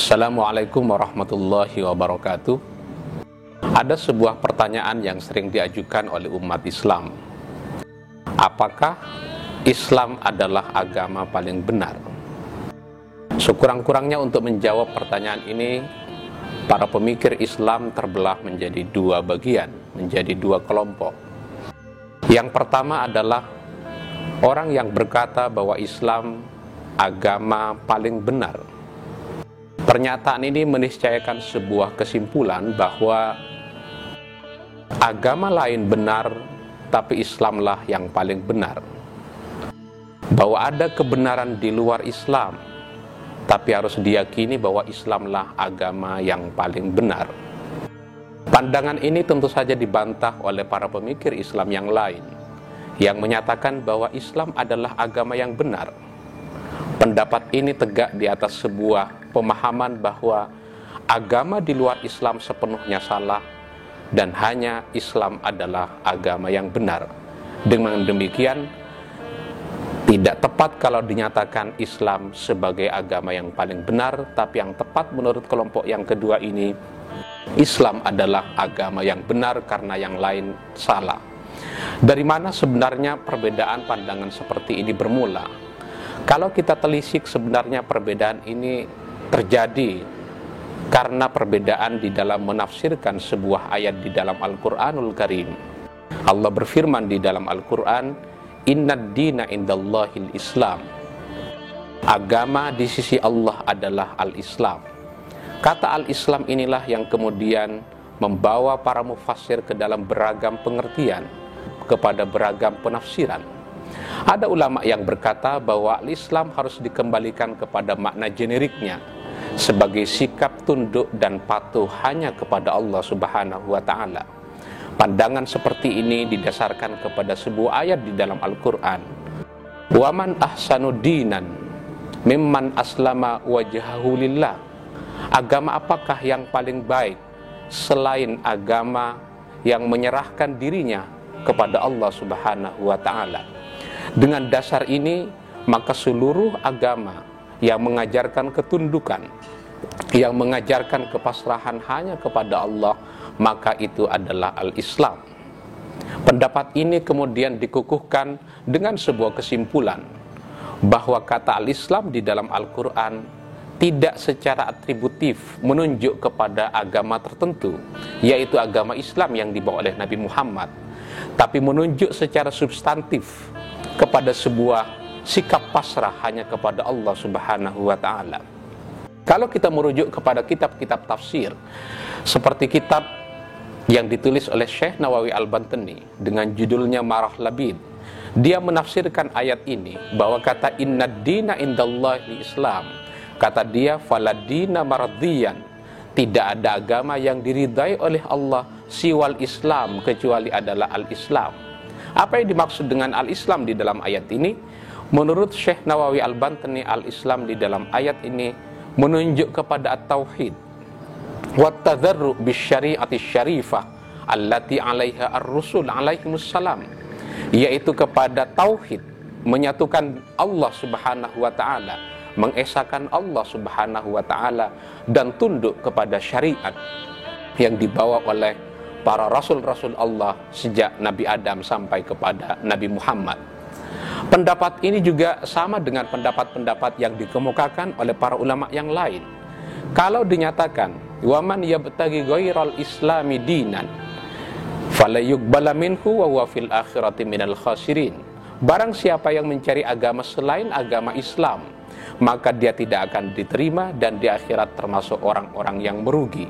Assalamualaikum warahmatullahi wabarakatuh. Ada sebuah pertanyaan yang sering diajukan oleh umat Islam. Apakah Islam adalah agama paling benar? Sekurang-kurangnya untuk menjawab pertanyaan ini, para pemikir Islam terbelah menjadi dua bagian, menjadi dua kelompok. Yang pertama adalah orang yang berkata bahwa Islam agama paling benar. Pernyataan ini meniscayakan sebuah kesimpulan bahwa agama lain benar, tapi Islamlah yang paling benar. Bahwa ada kebenaran di luar Islam, tapi harus diyakini bahwa Islamlah agama yang paling benar. Pandangan ini tentu saja dibantah oleh para pemikir Islam yang lain, yang menyatakan bahwa Islam adalah agama yang benar. Pendapat ini tegak di atas sebuah pemahaman bahwa agama di luar Islam sepenuhnya salah, dan hanya Islam adalah agama yang benar. Dengan demikian, tidak tepat kalau dinyatakan Islam sebagai agama yang paling benar, tapi yang tepat menurut kelompok yang kedua ini, Islam adalah agama yang benar karena yang lain salah. Dari mana sebenarnya perbedaan pandangan seperti ini bermula? Kalau kita telisik, sebenarnya perbedaan ini terjadi karena perbedaan di dalam menafsirkan sebuah ayat di dalam Al-Quranul Karim. Allah berfirman di dalam Al-Quran, "Innad dina indallahil Islam." Agama di sisi Allah adalah Al-Islam. Kata Al-Islam inilah yang kemudian membawa para mufassir ke dalam beragam pengertian, kepada beragam penafsiran. Ada ulama yang berkata bahwa Islam harus dikembalikan kepada makna generiknya, sebagai sikap tunduk dan patuh hanya kepada Allah Subhanahu wa ta'ala. Pandangan seperti ini didasarkan kepada sebuah ayat di dalam Al-Quran. "Waman ahsanu dinan mimman aslama wajhahu lillah." Agama apakah yang paling baik selain agama yang menyerahkan dirinya kepada Allah Subhanahu wa ta'ala? Dengan dasar ini, maka seluruh agama yang mengajarkan ketundukan, yang mengajarkan kepasrahan hanya kepada Allah, maka itu adalah Al-Islam. Pendapat ini kemudian dikukuhkan dengan sebuah kesimpulan bahwa kata Al-Islam di dalam Al-Quran tidak secara atributif menunjuk kepada agama tertentu, yaitu agama Islam yang dibawa oleh Nabi Muhammad, tapi menunjuk secara substantif kepada sebuah sikap pasrah hanya kepada Allah Subhanahu wa ta'ala. Kalau kita merujuk kepada kitab-kitab tafsir seperti kitab yang ditulis oleh Syekh Nawawi Al-Bantani dengan judulnya Marah Labid, dia menafsirkan ayat ini bahwa kata "Innad dina indallahi Islam", kata dia "faladina maradiyan", tidak ada agama yang diridai oleh Allah siwal Islam kecuali adalah Al-Islam. Apa yang dimaksud dengan Al-Islam di dalam ayat ini? Menurut Syekh Nawawi Al-Bantani, Al-Islam di dalam ayat ini menunjuk kepada at-tauhid wa tadharru bisyari'ati syarifah allati 'alaiha ar-rusul 'alaihimussalam, yaitu kepada tauhid, menyatukan Allah Subhanahu wa ta'ala, mengesahkan Allah Subhanahu wa ta'ala, dan tunduk kepada syariat yang dibawa oleh para rasul-rasul Allah sejak Nabi Adam sampai kepada Nabi Muhammad. Pendapat ini juga sama dengan pendapat-pendapat yang dikemukakan oleh para ulama yang lain. Kalau dinyatakan "Waman yabtaghi ghairal islami dinan fala yuqbala minhu wa huwa fil akhirati minal khasirin." Barang siapa yang mencari agama selain agama Islam, maka dia tidak akan diterima dan di akhirat termasuk orang-orang yang merugi.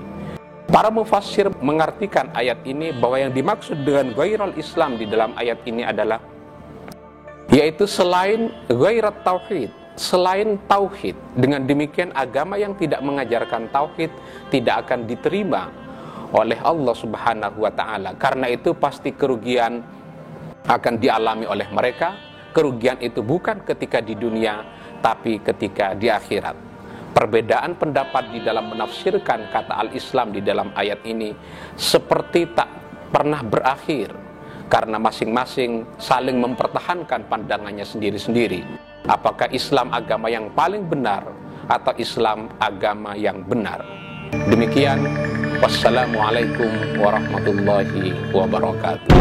Para mufassir mengartikan ayat ini bahwa yang dimaksud dengan ghairal Islam di dalam ayat ini adalah yaitu selain ghairat tauhid, selain tauhid. Dengan demikian agama yang tidak mengajarkan tauhid tidak akan diterima oleh Allah Subhanahu wa ta'ala. Karena itu pasti kerugian akan dialami oleh mereka. Kerugian itu bukan ketika di dunia, tapi ketika di akhirat. Perbedaan pendapat di dalam menafsirkan kata Al-Islam di dalam ayat ini seperti tak pernah berakhir, karena masing-masing saling mempertahankan pandangannya sendiri-sendiri. Apakah Islam agama yang paling benar atau Islam agama yang benar. Demikian, wassalamualaikum warahmatullahi wabarakatuh.